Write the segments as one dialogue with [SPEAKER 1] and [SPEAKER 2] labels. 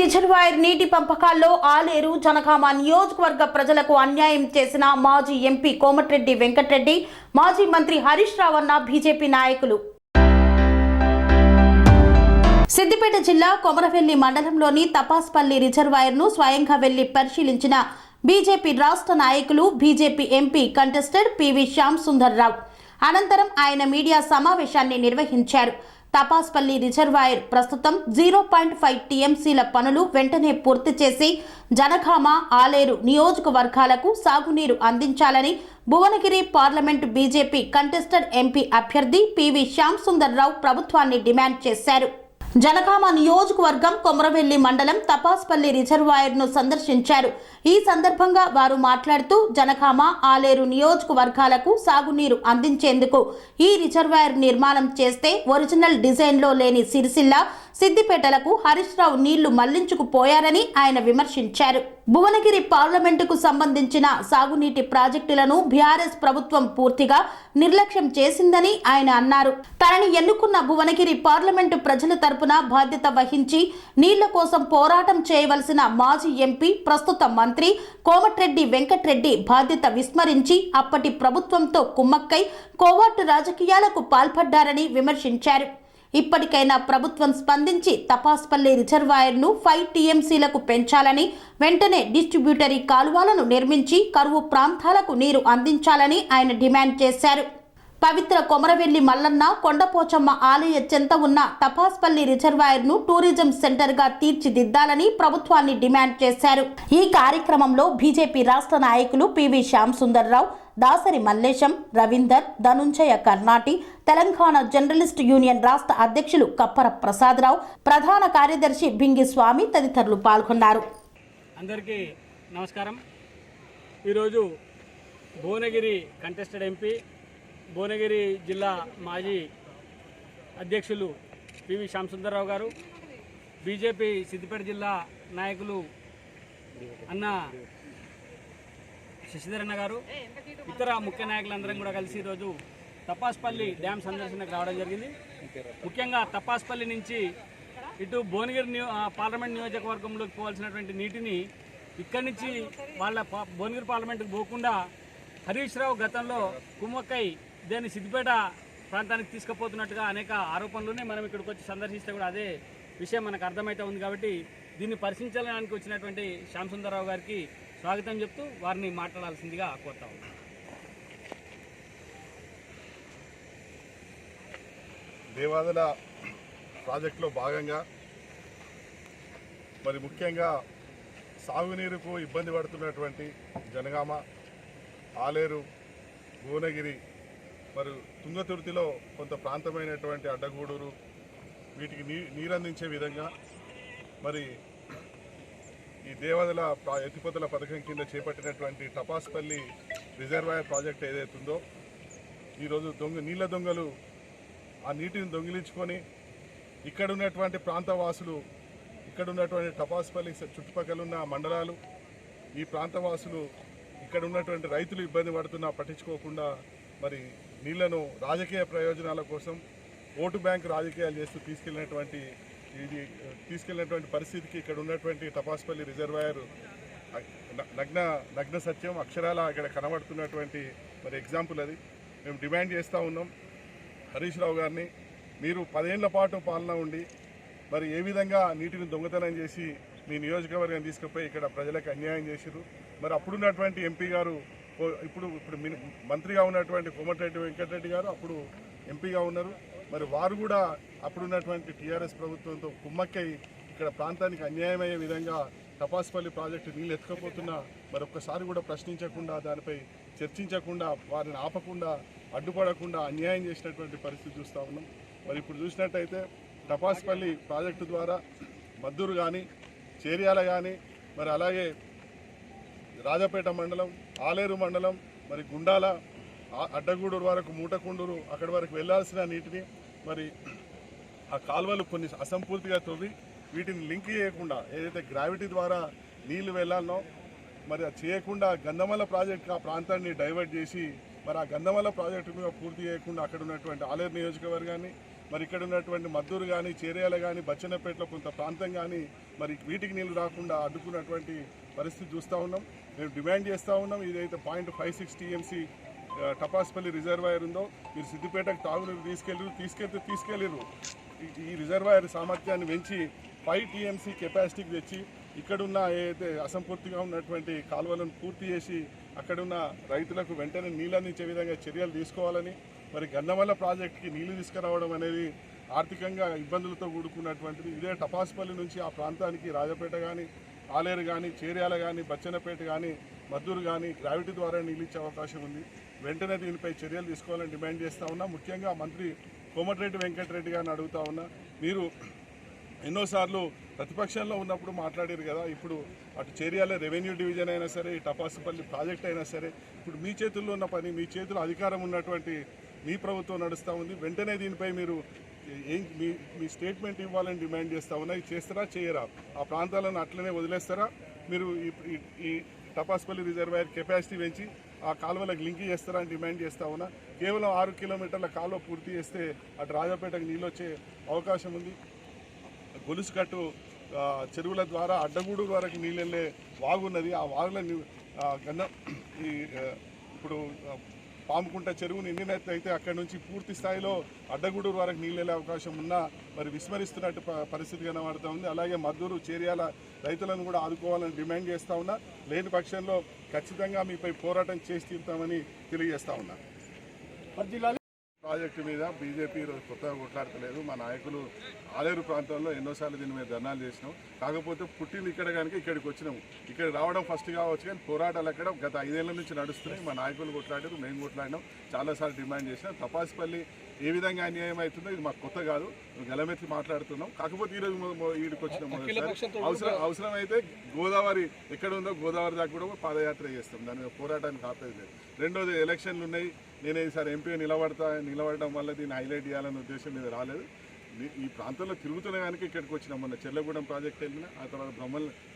[SPEAKER 1] Reservoir నీటి పంపకాల్లో ఆలేరు జనగామ నియోజకవర్గ ప్రజలకు అన్యాయం చేసిన మాజీ ఎంపీ కోమటిరెడ్డి వెంకటరెడ్డి, మాజీ మంత్రి హరీష్ రావు అన్న బీజేపీ నాయకులు. సిద్దిపేట జిల్లా కొమరవెల్లి మండలంలోని తపాస్పల్లి రిజర్వాయర్ను స్వయంగా వెళ్లి పరిశీలించిన బీజేపీ రాష్ట్ర నాయకులు, BJP MP contested PV Shyam Sundar Rao. అనంతరం ఆయన మీడియా సమావేశాన్ని నిర్వహించారు. తపాస్పల్లి రిజర్వాయర్ ప్రస్తుతం 0.5 టీఎంసీల పనులు వెంటనే పూర్తి చేసి జనగామ, ఆలేరు నియోజకవర్గాలకు సాగునీరు అందించాలని Bhuvanagiri parliament BJP contested MP అభ్యర్థి పివి శ్యామ్ సుందర్ రావు ప్రభుత్వాన్ని డిమాండ్ చేశారు. జనగామ నియోజకవర్గం కొమరవెల్లి మండలం తపాస్పల్లి రిజర్వాయర్ను సందర్శించారు. ఈ సందర్భంగా వారు మాట్లాడుతూ జనగామ, ఆలేరు నియోజకవర్గాలకు సాగునీరు అందించేందుకు ఈ రిజర్వాయర్ నిర్మాణం చేస్తే ఒరిజినల్ డిజైన్లో లేని సిరిసిల్ల, సిద్దిపేటలకు హరీష్ రావు నీళ్లు మళ్లించుకుపోయారని ఆయన విమర్శించారు. భువనగిరి పార్లమెంటుకు సంబంధించిన సాగునీటి ప్రాజెక్టులను బీఆర్ఎస్ ప్రభుత్వం పూర్తిగా నిర్లక్ష్యం చేసిందని ఆయన అన్నారు. తనని ఎన్నుకున్న భువనగిరి పార్లమెంటు ప్రజల తరపున బాధ్యత వహించి నీళ్ల కోసం పోరాటం చేయవలసిన మాజీ ఎంపీ, ప్రస్తుత మంత్రి కోమటిరెడ్డి వెంకటరెడ్డి బాధ్యత విస్మరించి అప్పటి ప్రభుత్వంతో కుమ్మక్కై కోవాటు రాజకీయాలకు పాల్పడ్డారని విమర్శించారు. ఇప్పటికైనా ప్రభుత్వం స్పందించి తపాస్పల్లి రిజర్వాయర్ను 5 టీఎంసీలకు పెంచాలని, వెంటనే డిస్ట్రిబ్యూటరీ కాలువలను నిర్మించి కరువు ప్రాంతాలకు నీరు అందించాలని ఆయన డిమాండ్ చేశారు. పవిత్ర కొమరవెల్లి మల్లన్న, కొండపోచమ్మ ఆలయ చెంత ఉన్న తపాస్పల్లి రిజర్వాయర్ను టూరిజం సెంటర్గా తీర్చిదిద్దాలని ప్రభుత్వాన్ని డిమాండ్ చేశారు. ఈ కార్యక్రమంలో బీజేపీ రాష్ట్ర నాయకులు పివి శ్యామ్ సుందర్ రావు, దాసరి మల్లేశం, రవీందర్, ధనుంజయ కర్ణాటి, తెలంగాణ జర్నలిస్ట్ యూనియన్ రాష్ట్ర అధ్యక్షులు కప్పర ప్రసాదరావు, ప్రధాన కార్యదర్శి బింగి స్వామి తదితరులు పాల్గొన్నారు.
[SPEAKER 2] అందరికీ నమస్కారం. ఈరోజు భువనగిరి కంటెస్టెడ్ ఎంపీ, భువనగిరి జిల్లా మాజీ అధ్యక్షులు పివి శ్యామ్ సుందర్ రావు గారు, బీజేపీ సిద్దిపేట జిల్లా నాయకులు అన్న శశిధరన్న గారు, ఇతర ముఖ్య నాయకులందరం కూడా కలిసి ఈరోజు తపాస్పల్లి డ్యామ్ సందర్శనకు రావడం జరిగింది. ముఖ్యంగా తపాస్పల్లి నుంచి ఇటు భువనగిరి పార్లమెంట్ నియోజకవర్గంలోకి పోవాల్సినటువంటి నీటిని ఇక్కడి నుంచి వాళ్ళ భువనగిరి పార్లమెంట్కి పోకుండా హరీష్ రావు గతంలో కుమ్మక్కై దీన్ని సిద్దిపేట ప్రాంతానికి తీసుకుపోతున్నట్టుగా అనేక ఆరోపణలునే మనం ఇక్కడికి వచ్చి సందర్శిస్తే కూడా అదే విషయం మనకు అర్థమైతే ఉంది. కాబట్టి దీన్ని పరిశీలించడానికి వచ్చినటువంటి శ్యామ్ సుందర్ రావు గారికి స్వాగతం చెప్తూ వారిని మాట్లాడాల్సిందిగా కోరుతా ఉన్నాం.
[SPEAKER 3] దేవాదుల ప్రాజెక్టులో భాగంగా మరి ముఖ్యంగా సాగునీరుకు ఇబ్బంది పడుతున్నటువంటి జనగామ, ఆలేరు, భువనగిరి, మరి తుంగతుర్తిలో కొంత ప్రాంతమైనటువంటి అడ్డగూడూరు వీటికి నీరందించే విధంగా మరి ఈ దేవాదుల ఎత్తిపోతల పథకం కింద చేపట్టినటువంటి తపాస్పల్లి రిజర్వాయర్ ప్రాజెక్ట్ ఏదైతుందో ఈరోజు నీళ్ళ దొంగలు ఆ నీటిని దొంగిలించుకొని ఇక్కడ ఉన్నటువంటి ప్రాంతవాసులు, ఇక్కడ ఉన్నటువంటి తపాస్పల్లి చుట్టుపక్కల ఉన్న మండలాలు, ఈ ప్రాంతవాసులు, ఇక్కడ ఉన్నటువంటి రైతులు ఇబ్బంది పడుతున్నా పట్టించుకోకుండా మరి నీళ్లను రాజకీయ ప్రయోజనాల కోసం ఓటు బ్యాంకు రాజకీయాలు చేస్తూ తీసుకెళ్ళినటువంటి పరిస్థితికి ఇక్కడ ఉన్నటువంటి తపాస్పల్లి రిజర్వాయర్ నగ్న సత్యం అక్షరాల ఇక్కడ కనబడుతున్నటువంటి మరి ఎగ్జాంపుల్ అది. మేము డిమాండ్ చేస్తూ ఉన్నాం హరీష్ రావు గారిని, మీరు 10 ఏళ్ల పాటు పాలన ఉండి మరి ఏ విధంగా నీటిని దొంగతనం చేసి మీ నియోజకవర్గం తీసుకుపోయి ఇక్కడ ప్రజలకు అన్యాయం చేశారు. మరి అప్పుడున్నటువంటి ఎంపీ గారు, ఇప్పుడు మంత్రిగా ఉన్నటువంటి కోమటిరెడ్డి వెంకటరెడ్డి గారు అప్పుడు ఎంపీగా ఉన్నారు. మరి వారు కూడా అప్పుడున్నటువంటి టీఆర్ఎస్ ప్రభుత్వంతో కుమ్మక్కై ఇక్కడ ప్రాంతానికి అన్యాయమయ్యే విధంగా తపాస్పల్లి ప్రాజెక్టు నీళ్ళు ఎత్తుకపోతున్నా మరి ఒక్కసారి కూడా ప్రశ్నించకుండా, దానిపై చర్చించకుండా, వారిని ఆపకుండా, అడ్డుపడకుండా అన్యాయం చేసినటువంటి పరిస్థితి చూస్తూ ఉన్నాం. మరి ఇప్పుడు చూసినట్టయితే తపాస్పల్లి ప్రాజెక్టు ద్వారా మద్దూరు కానీ, చేర్యాల కానీ, మరి అలాగే రాజపేట మండలం, ఆలేరు మండలం, మరి గుండాల, అడ్డగూడూరు వరకు, మూటకుండూరు అక్కడి వరకు వెళ్లాల్సిన నీటిని మరి ఆ కాలువలు కొన్ని అసంపూర్తిగా తవ్వి వీటిని లింక్ చేయకుండా, ఏదైతే గ్రావిటీ ద్వారా నీళ్లు వెళ్ళాలనో మరి అది చేయకుండా గంధమల్ల ప్రాజెక్టు ఆ ప్రాంతాన్ని డైవర్ట్ చేసి మరి ఆ గంధమల్ల ప్రాజెక్టు మీద పూర్తి చేయకుండా అక్కడ ఉన్నటువంటి ఆలేరు నియోజకవర్గాన్ని మరి ఇక్కడ ఉన్నటువంటి మద్దూరు కానీ చేర్యాల కానీ బచ్చన్నపేటలో కొంత ప్రాంతం కానీ మరి వీటికి నీళ్లు రాకుండా అడ్డుకున్నటువంటి పరిస్థితి చూస్తూ ఉన్నాం. మేము డిమాండ్ చేస్తూ ఉన్నాం, ఇదైతే 0.56 TMC టపాస్పల్లి రిజర్వాయర్ ఉందో మీరు సిద్దిపేటకు తాగునీరు తీసుకెళ్ళిరు. ఈ రిజర్వాయర్ సామర్థ్యాన్ని పెంచి 5 TMC కెపాసిటీకి తెచ్చి ఇక్కడున్న ఏదైతే అసంపూర్తిగా ఉన్నటువంటి కాలువలను పూర్తి చేసి అక్కడున్న రైతులకు వెంటనే నీళ్ళు అందించే విధంగా చర్యలు తీసుకోవాలని, మరి గన్నమల్ల ప్రాజెక్టుకి నీళ్లు తీసుకురావడం అనేది ఆర్థికంగా ఇబ్బందులతో కూడుకున్నటువంటిది. ఇదే టపాస్పల్లి నుంచి ఆ ప్రాంతానికి రాజపేట కానీ, ఆలేరు కానీ, చేర్యాల కానీ, బచ్చన్నపేట కానీ, మద్దూరు కానీ గ్రావిటీ ద్వారా నీళ్ళు ఇచ్చే అవకాశం ఉంది. వెంటనే దీనిపై చర్యలు తీసుకోవాలని డిమాండ్ చేస్తూ ఉన్నా. ముఖ్యంగా మంత్రి కోమటిరెడ్డి వెంకటరెడ్డి గారిని అడుగుతా ఉన్నా, మీరు ఎన్నోసార్లు ప్రతిపక్షంలో ఉన్నప్పుడు మాట్లాడారు కదా, ఇప్పుడు అటు చేర్యాల రెవెన్యూ డివిజన్ అయినా సరే, ఈ టపాసుపల్లి ప్రాజెక్ట్ అయినా సరే, ఇప్పుడు మీ చేతుల్లో ఉన్న పని, మీ చేతిలో అధికారం ఉన్నటువంటి మీ ప్రభుత్వం నడుస్తూ ఉంది. వెంటనే దీనిపై మీరు మీ స్టేట్మెంట్ ఇవ్వాలని డిమాండ్ చేస్తూ ఉన్నా. ఇది చేస్తారా చేయరా? ఆ ప్రాంతాలను అట్లనే వదిలేస్తారా? మీరు ఈ టపాస్పల్లి రిజర్వాయర్ కెపాసిటీ పెంచి ఆ కాలువలకు లింక్ చేస్తారా అని డిమాండ్ చేస్తూ ఉన్నా. కేవలం 6 కిలోమీటర్ల కాలువ పూర్తి చేస్తే అటు రాజపేటకు నీళ్ళు వచ్చే అవకాశం ఉంది. గొలుసుకట్టు చెరువుల ద్వారా అడ్డగూడూరు వరకు నీళ్ళు వెళ్ళే వాగున్నది. ఆ వాగుల ఇప్పుడు పాముకుంట చెరువు నిండినట్లయితే అక్కడి నుంచి పూర్తి స్థాయిలో అడ్డగూడూరు వరకు నీళ్ళు వెళ్ళే అవకాశం ఉన్నా మరి విస్మరిస్తున్నట్టు పరిస్థితి కనబడుతూ ఉంది. అలాగే మద్దూరు చేర్యాల రైతులను కూడా ఆదుకోవాలని డిమాండ్ చేస్తూ ఉన్నా. లేని పక్షంలో ఖచ్చితంగా మీపై పోరాటం చేసి తీరుతామని తెలియజేస్తా ఉన్నా. ప్రాజెక్టు మీద బీజేపీ ఈరోజు కొత్తగా కొట్లాడతలేదు. మా నాయకులు ఆలేరు ప్రాంతంలో ఎన్నోసార్లు దీని మీద ధర్నాలు చేసినాం. కాకపోతే పుట్టింది ఇక్కడ కనుక ఇక్కడికి వచ్చినాము. ఇక్కడ రావడం ఫస్ట్ కావచ్చు, కానీ పోరాటాలు అక్కడ గత 5 ఏళ్ల నుంచి నడుస్తున్నాయి. మా నాయకులు కొట్లాడారు, మేము కొట్లాడినాం, చాలాసార్లు డిమాండ్ చేసినాం. తపాస్పల్లి ఏ విధంగా అన్యాయం అవుతుందో ఇది మాకు కొత్త కాదు, గలమెత్తి మాట్లాడుతున్నాం. కాకపోతే ఈరోజు వీడికి వచ్చిన అవసరమైతే గోదావరి ఎక్కడ ఉందో గోదావరి దాకా కూడా పాదయాత్ర చేస్తాం. దాని పోరాటానికి ఆపేది లేదు. రెండోది ఎలక్షన్లు ఉన్నాయి. నేను ఈసారి ఎంపీ నిలబడడం వల్ల దీన్ని హైలైట్ చేయాలనే ఉద్దేశం మీద రాలేదు. ఈ ప్రాంతంలో తిరుగుతున్న కనుక ఇక్కడికి వచ్చినాం. మొన్న చెర్లగూడెం ప్రాజెక్ట్ వెళ్ళినా, ఆ తర్వాత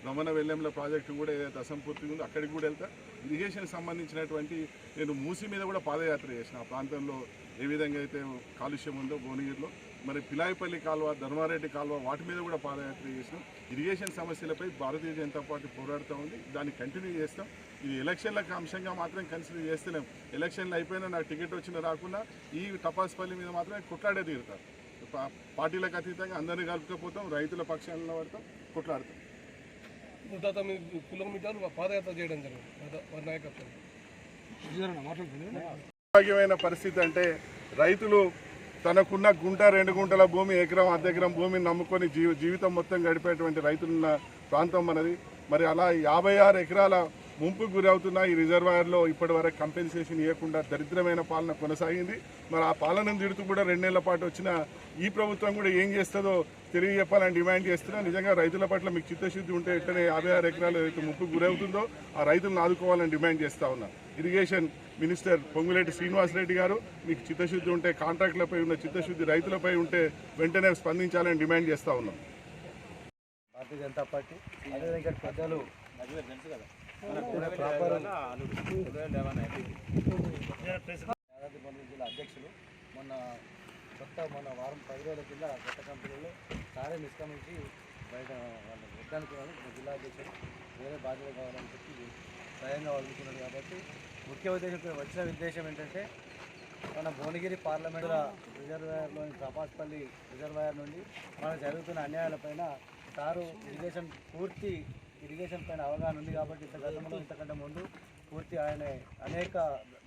[SPEAKER 3] బ్రహ్మణ వెల్లెంల ప్రాజెక్టు కూడా ఏదైతే అసంపూర్తిగా ఉందో అక్కడికి కూడా వెళ్తా. ఇరిగేషన్కి సంబంధించినటువంటి నేను మూసి మీద కూడా పాదయాత్ర చేసిన. ఆ ప్రాంతంలో ఏ విధంగా అయితే కాలుష్యం ఉందో భువనగిరిలో, మరి పిలాయిపల్లి కాలువ, ధర్మారెడ్డి కాలువ, వాటి మీద కూడా పాదయాత్ర చేసినాం. ఇరిగేషన్ సమస్యలపై భారతీయ జనతా పార్టీ పోరాడుతూ ఉంది. దాన్ని కంటిన్యూ చేస్తాం. ఇది ఎలక్షన్లకు అంశంగా మాత్రం కన్సిడర్ చేస్తలేం. ఎలక్షన్లు అయిపోయినా నాకు టికెట్ వచ్చినా రాకుండా ఈ టపాస్పల్లి మీద మాత్రమే కొట్లాడే తీరుతారు. పార్టీలకు అతీతంగా అందరినీ కలుపుకపోతాం, రైతుల పక్షాలను పడతాం, కొట్లాడతాం.
[SPEAKER 4] 109 కిలోమీటర్లు పాదయాత్ర చేయడం జరిగింది వారి నాయకత్వం.
[SPEAKER 3] దుర్భాగ్యమైన పరిస్థితి అంటే రైతులు తనకున్న గుంట 2 గుంటల భూమి, ఎకరం, అర్ధ ఎకరం భూమిని నమ్ముకొని జీవితం మొత్తం గడిపేటువంటి రైతులున్న ప్రాంతం మనది. మరి అలా 56 ఎకరాల ముంపుకు గురవుతున్న ఈ రిజర్వాయర్లో ఇప్పటి వరకు కంపెన్సేషన్ ఇవ్వకుండా దరిద్రమైన పాలన కొనసాగింది. మరి ఆ పాలనను తిడుతూ కూడా 2 నెలల పాటు వచ్చిన ఈ ప్రభుత్వం కూడా ఏం చేస్తుందో తెలియజెప్పాలని డిమాండ్ చేస్తున్నా. నిజంగా రైతుల పట్ల మీకు చిత్తశుద్ధి ఉంటే వెంటనే 56 ఎకరాలు ఏదైతే ముంపుకు గురవుతుందో ఆ రైతులను ఆదుకోవాలని డిమాండ్ చేస్తూ ఉన్నా. ఇరిగేషన్ మినిస్టర్ పొంగులేటి శ్రీనివాసరెడ్డి గారు, మీకు చిత్తశుద్ధి ఉంటే, కాంట్రాక్టులపై ఉన్న చిత్తశుద్ధి రైతులపై ఉంటే వెంటనే స్పందించాలని డిమాండ్ చేస్తూ ఉన్నాం.
[SPEAKER 5] భారతీయ జనతా పార్టీ అదేవిధంగా పెద్దలు జిల్లా అధ్యక్షులు మొన్న వారం 10 రోజుల కింద కొత్త కంపెనీలో కార్యం నిష్క్రమించి బయట వాళ్ళు వద్దానికి జిల్లా అధ్యక్షులు వేరే బాధ్యత కావాలని చెప్పి స్వయంగా వదులుతున్నారు. కాబట్టి ముఖ్య ఉద్దేశం ఏంటంటే మన భువనగిరి పార్లమెంట్ రిజర్వాయర్లోని తపాస్పల్లి రిజర్వాయర్ నుండి మనకు జరుగుతున్న అన్యాయాలపైన సారు పూర్తి ఇరిగేషన్ పైన అవగాహన ఉంది. కాబట్టి గతంలో ఇంతకంటే ముందు పూర్తి ఆయన అనేక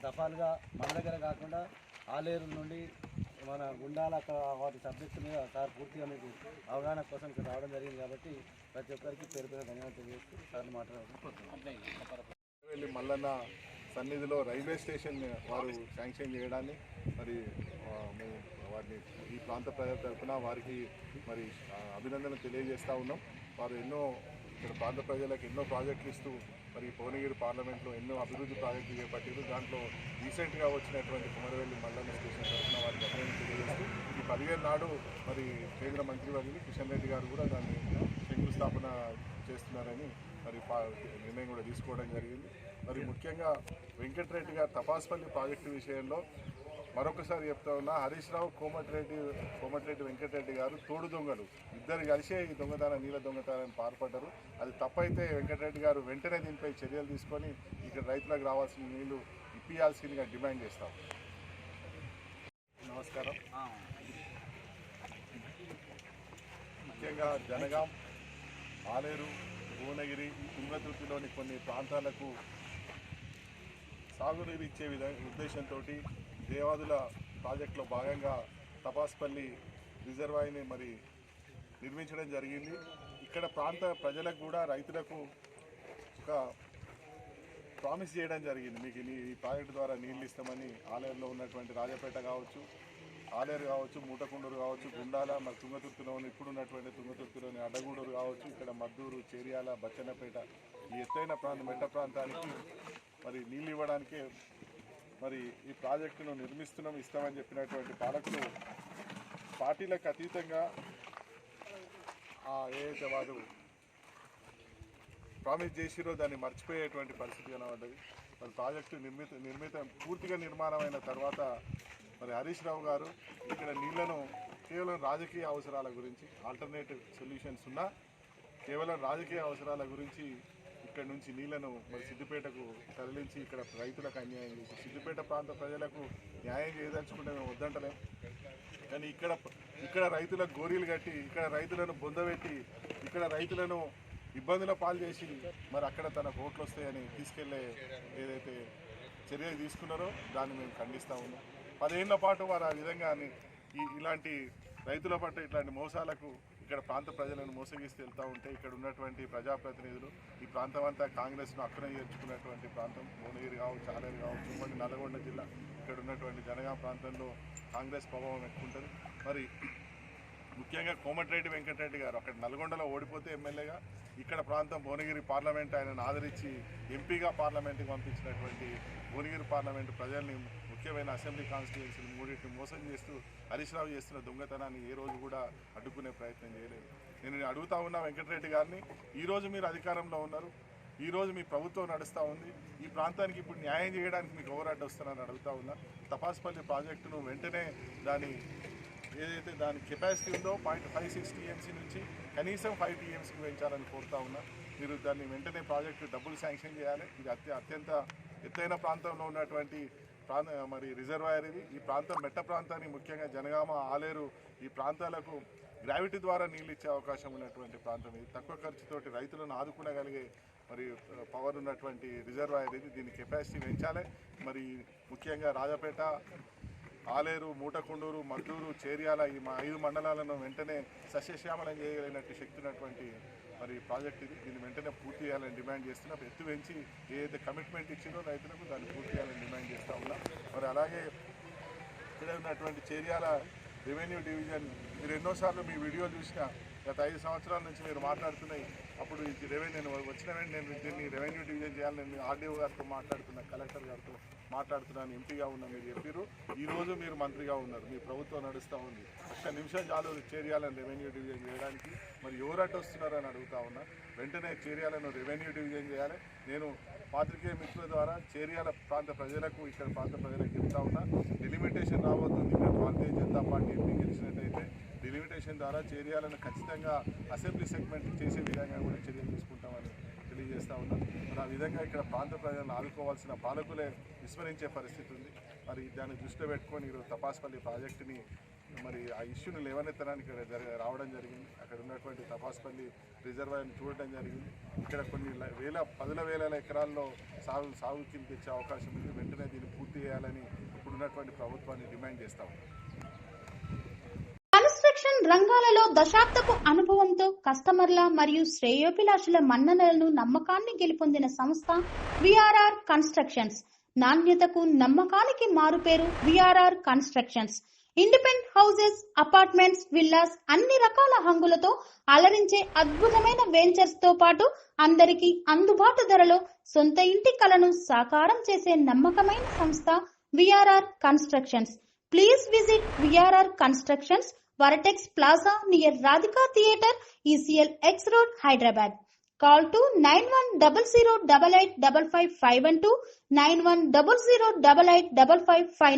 [SPEAKER 5] దఫాలుగా మన దగ్గర కాకుండా ఆలేరు నుండి మన గుండాల వాటి సబ్జెక్టు మీద సార్ పూర్తిగా మీకు అవగాహన కోసం ఇక్కడ రావడం జరిగింది. కాబట్టి ప్రతి ఒక్కరికి పేరు పేరు ధన్యవాదాలు తెలియజేస్తూ సార్ని మాట్లాడుతున్నాం.
[SPEAKER 3] మల్లన్న సన్నిధిలో రైల్వే స్టేషన్ వారు శాంక్షన్ చేయడాన్ని మరి వారిని ఈ ప్రాంత ప్రజల తరఫున వారికి మరి అభినందనలు తెలియజేస్తూ ఉన్నాం. వారు ఇక్కడ ప్రాంత ప్రజలకు ఎన్నో ప్రాజెక్టులు ఇస్తూ మరి భువనగిరి పార్లమెంట్లో ఎన్నో అభివృద్ధి ప్రాజెక్టులు చేపట్టారు. దాంట్లో రీసెంట్గా వచ్చినటువంటి కుమరవెల్లి మల్లన్న స్టేషన్ తరఫున వారికి అభినందనలు తెలియజేస్తూ ఈ 15 నాడు మరి కేంద్ర మంత్రివర్యులు కిషన్ రెడ్డి గారు కూడా దాన్ని శంకుస్థాపన చేస్తున్నారని మరి నిర్ణయం కూడా తీసుకోవడం జరిగింది. మరి ముఖ్యంగా వెంకటరెడ్డి గారు తపాస్పల్లి ప్రాజెక్టు విషయంలో మరొకసారి చెప్తా ఉన్నా, హరీష్ రావు, కోమటిరెడ్డి వెంకటరెడ్డి గారు తోడు దొంగలు, ఇద్దరు కలిసే ఈ నీళ్ళ దొంగతనాన్ని పాల్పడ్డారు. అది తప్పైతే వెంకటరెడ్డి గారు వెంటనే దీనిపై చర్యలు తీసుకొని ఇక్కడ రైతులకు రావాల్సిన నీళ్లు ఇప్పియాల్సిందిగా డిమాండ్ చేస్తాం. నమస్కారం. ముఖ్యంగా జనగాం, ఆలేరు, భువనగిరి, తుంగతుర్తిలోని కొన్ని ప్రాంతాలకు సాగునీరు ఇచ్చే ఉద్దేశంతో దేవాదుల ప్రాజెక్టులో భాగంగా తపాస్పల్లి రిజర్వాయర్ని నిర్మించడం జరిగింది. ఇక్కడ ప్రాంత ప్రజలకు కూడా, రైతులకు ఒక ప్రామిస్ చేయడం జరిగింది. మీకు ఈ ప్రాజెక్టు ద్వారా నీళ్ళు ఇస్తామని. ఆలేరులో ఉన్నటువంటి రాజపేట కావచ్చు, ఆలేరు కావచ్చు, మూటకొండూరు కావచ్చు, గుండాల, తుంగతుర్తిలోని ఇప్పుడున్నటువంటి తుంగతుర్తిలోని అడ్డగూడూరు కావచ్చు, ఇక్కడ మద్దూరు, చేర్యాల, బచ్చన్నపేట, ఈ ఎత్తైన మెట్ట ప్రాంతానికి నీళ్ళు ఇవ్వడానికే ఈ ప్రాజెక్టును ఇస్తామని చెప్పినటువంటి పాలకులు పార్టీలకు అతీతంగా ఏదైతే వారు ప్రామిస్ చేసిరో దాన్ని మర్చిపోయేటువంటి పరిస్థితి కనబడ్డది. ప్రాజెక్టు పూర్తిగా నిర్మాణమైన తర్వాత హరీష్ రావు గారు ఇక్కడ నీళ్లను కేవలం రాజకీయ అవసరాల గురించి, ఆల్టర్నేటివ్ సొల్యూషన్స్ ఉన్నా కేవలం రాజకీయ అవసరాల గురించి ఇక్కడ నుంచి నీళ్లను సిద్దిపేటకు తరలించి ఇక్కడ రైతులకు అన్యాయం చేసి, సిద్దిపేట ప్రాంత ప్రజలకు న్యాయం చేయదలుచుకుంటే మేము వద్దంటలేం. కానీ ఇక్కడ రైతులకు గోరీలు కట్టి, ఇక్కడ రైతులను బొందబెట్టి, ఇక్కడ రైతులను ఇబ్బందుల పాలు చేసి అక్కడ తన ఓట్లు వస్తాయని తీసుకెళ్లే ఏదైతే చర్యలు తీసుకున్నారో దాన్ని మేము ఖండిస్తూ ఉన్నాం. 10 ఏళ్ల పాటు వారు ఆ విధంగా ఇలాంటి రైతుల పట్ల ఇట్లాంటి మోసాలకు ఇక్కడ ప్రాంత ప్రజలను మోసగిస్తూ వెళ్తూ ఉంటే, ఇక్కడ ఉన్నటువంటి ప్రజాప్రతినిధులు ఈ ప్రాంతం అంతా కాంగ్రెస్ను అక్కన చేర్చుకున్నటువంటి ప్రాంతం. భువనగిరి కావచ్చు, ఆలేరు కావచ్చు, ఉమ్మడి నల్గొండ జిల్లా, ఇక్కడ ఉన్నటువంటి జనగాం ప్రాంతంలో కాంగ్రెస్ ప్రభావం ఎక్కువ ఉంటుంది. ముఖ్యంగా కోమటిరెడ్డి వెంకటరెడ్డి గారు అక్కడ నల్గొండలో ఓడిపోతే ఎమ్మెల్యేగా, ఇక్కడ ప్రాంతం భువనగిరి పార్లమెంట్ ఆయనను ఆదరించి ఎంపీగా పార్లమెంట్కి పంపించినటువంటి భువనగిరి పార్లమెంటు ప్రజల్ని, ముఖ్యమైన అసెంబ్లీ కాన్స్టిట్యుయెన్సీని మూడింటిని మోసం చేస్తూ హరీష్ రావు చేస్తున్న దొంగతనాన్ని ఏ రోజు కూడా అడ్డుకునే ప్రయత్నం చేయలేదు. నేను అడుగుతా ఉన్నా వెంకటరెడ్డి గారిని, ఈరోజు మీరు అధికారంలో ఉన్నారు, ఈరోజు మీ ప్రభుత్వం నడుస్తూ ఉంది, ఈ ప్రాంతానికి ఇప్పుడు న్యాయం చేయడానికి మీకు ఎవరు అడ్డు వస్తున్నారని అడుగుతా ఉన్నా. తపాస్పల్లి ప్రాజెక్టును వెంటనే ఏదైతే దాని కెపాసిటీ ఉందో 0.56 టీఎంసీ నుంచి కనీసం 5 టీఎంసీకి పెంచాలని కోరుతా ఉన్నా. మీరు దాన్ని వెంటనే ప్రాజెక్టు డబ్బులు శాంక్షన్ చేయాలి. ఇది అత్యంత ఎత్తైన ప్రాంతంలో ఉన్నటువంటి రిజర్వాయర్ ఇది. ఈ ప్రాంతం మెట్ట ప్రాంతాన్ని, ముఖ్యంగా జనగామ, ఆలేరు ఈ ప్రాంతాలకు గ్రావిటీ ద్వారా నీళ్ళు ఇచ్చే అవకాశం ఉన్నటువంటి ప్రాంతం ఇది. తక్కువ ఖర్చుతోటి రైతులను ఆదుకునగలిగే పవర్ ఉన్నటువంటి రిజర్వాయర్ ఇది. దీని కెపాసిటీ పెంచాలి. ముఖ్యంగా రాజపేట, ఆలేరు, మూటకొండూరు, మద్దూరు, చేర్యాల ఈ 5 మండలాలను వెంటనే సస్యశ్యామలం చేయగలిగినట్టు శక్తి ఉన్నటువంటి ప్రాజెక్ట్ ఇది. దీన్ని వెంటనే పూర్తి చేయాలని డిమాండ్ చేస్తున్నా. ఎత్తు పెంచి ఏదైతే కమిట్మెంట్ ఇచ్చిందో రైతులకు దాన్ని పూర్తి చేయాలని డిమాండ్ చేస్తూ ఉన్నా. అలాగే ఇక్కడ ఉన్నటువంటి చేర్యాల రెవెన్యూ డివిజన్, మీరు ఎన్నోసార్లు మీ వీడియోలు చూసినా, గత 5 సంవత్సరాల నుంచి మీరు మాట్లాడుతున్నాయి. అప్పుడు నేను వచ్చిన వెంటనే నేను దీన్ని రెవెన్యూ డివిజన్ చేయాలని నేను ఆర్డీఓ గారితో మాట్లాడుతున్నా, కలెక్టర్ గారితో మాట్లాడుతున్నాను, ఎంపీగా ఉన్నా మీరు చెప్పారు. ఈరోజు మీరు మంత్రిగా ఉన్నారు, మీ ప్రభుత్వం నడుస్తూ ఉంది. 1 నిమిషం చాలు చేర్యాలను రెవెన్యూ డివిజన్ చేయడానికి. ఎవరట్టు వస్తున్నారని అడుగుతా ఉన్నా. వెంటనే చేర్యాలను రెవెన్యూ డివిజన్ చేయాలి. నేను పాత్రికేయ మిత్రుల ద్వారా చేర్యాల ప్రాంత ప్రజలకు, ఇక్కడ ప్రాంత ప్రజలకు చెప్తా ఉన్నా, డిలిమిటేషన్ రాబోతుంది. ఇక్కడ Bharatiya Janata party MP గెలిచినట్టయితే delimitation ద్వారా చేర్యాలను ఖచ్చితంగా అసెంబ్లీ సెగ్మెంట్ చేసే విధంగా కూడా చర్యలు తీసుకుంటామని తెలియజేస్తా ఉన్నా. ఆ విధంగా ఇక్కడ ప్రాంత ప్రజలను ఆదుకోవాల్సిన పాలకులే విస్మరించే పరిస్థితి ఉంది. దాన్ని దృష్టిలో పెట్టుకొని ఈరోజు తపాస్పల్లి ప్రాజెక్టుని ఆ ఇష్యూను లేవనెత్తడానికి ఇక్కడ రావడం జరిగింది. అక్కడ ఉన్నటువంటి తపాస్పల్లి రిజర్వాయర్ని చూడడం జరిగింది. ఇక్కడ కొన్ని పదుల వేల ఎకరాల్లో సాగు కింద తెచ్చే అవకాశం ఉంది. వెంటనే దీన్ని పూర్తి చేయాలని ఇప్పుడున్నటువంటి ప్రభుత్వాన్ని డిమాండ్ చేస్తా ఉన్నాం.
[SPEAKER 1] కన్స్ట్రక్షన్ రంగాలలో దశాబ్దపు అనుభవంతో కస్టమర్ల మరియు శ్రేయోభిలాషుల మన్ననలను, నమ్మకాన్ని గెలుపొందిన సంస్థ విఆర్ఆర్ కన్స్ట్రక్షన్స్. నాణ్యతకు, నమ్మకానికి మారుపేరు VRR constructions. Independent houses, apartments, villas అన్ని రకాల హంగులతో అలరించే అద్భుతమైన వెంచర్స్ తో పాటు అందరికీ అందుబాటు ధరలో సొంత ఇంటి కలను సాకారం చేసే నమ్మకమైన సంస్థ VRR constructions. Please visit VRR constructions, Varatex Plaza near Radhika Theatre, ECL X Road, Hyderabad. Call to 910088555512, 9100885559.